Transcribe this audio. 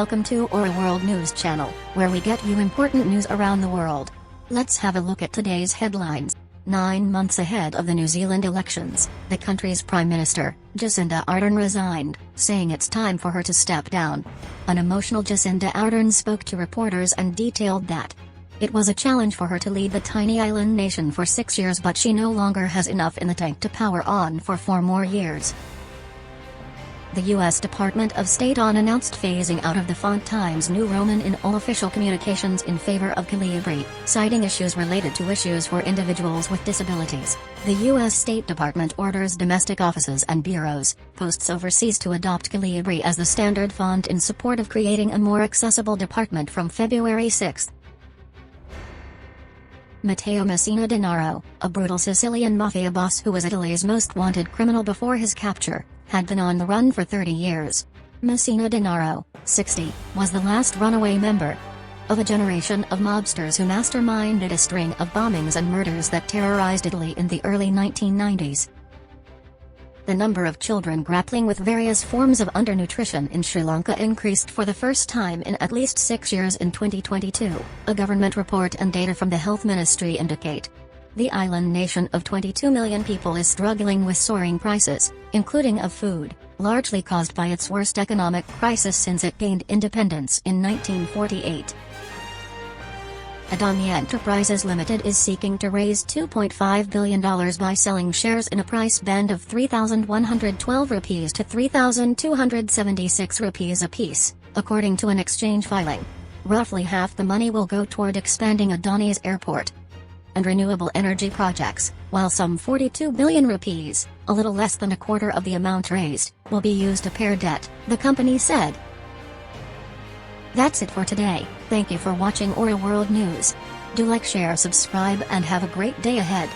Welcome to Aura World News Channel, where we get you important news around the world. Let's have a look at today's headlines. 9 months ahead of the New Zealand elections, the country's Prime Minister, Jacinda Ardern resigned, saying it's time for her to step down. An emotional Jacinda Ardern spoke to reporters and detailed that it was a challenge for her to lead the tiny island nation for 6 years, but she no longer has enough in the tank to power on for 4 more years. The U.S. Department of State announced phasing out of the font Times New Roman in all official communications in favor of Calibri, citing issues related to issues for individuals with disabilities. The U.S. State Department orders domestic offices and bureaus, posts overseas to adopt Calibri as the standard font in support of creating a more accessible department from February 6. Matteo Messina Denaro, a brutal Sicilian mafia boss who was Italy's most wanted criminal before his capture, had been on the run for 30 years. Messina Denaro, 60, was the last runaway member of a generation of mobsters who masterminded a string of bombings and murders that terrorized Italy in the early 1990s. The number of children grappling with various forms of undernutrition in Sri Lanka increased for the first time in at least 6 years in 2022, a government report and data from the Health Ministry indicate. The island nation of 22 million people is struggling with soaring prices, including of food, largely caused by its worst economic crisis since it gained independence in 1948. Adani Enterprises Limited is seeking to raise $2.5 billion by selling shares in a price band of 3,112 rupees to 3,276 rupees apiece, according to an exchange filing. Roughly half the money will go toward expanding Adani's airport and renewable energy projects, while some 42 billion rupees, a little less than a quarter of the amount raised, will be used to pay debt, the company said. That's it for today. Thank you for watching Aura World News. Do like, share, subscribe, and have a great day ahead.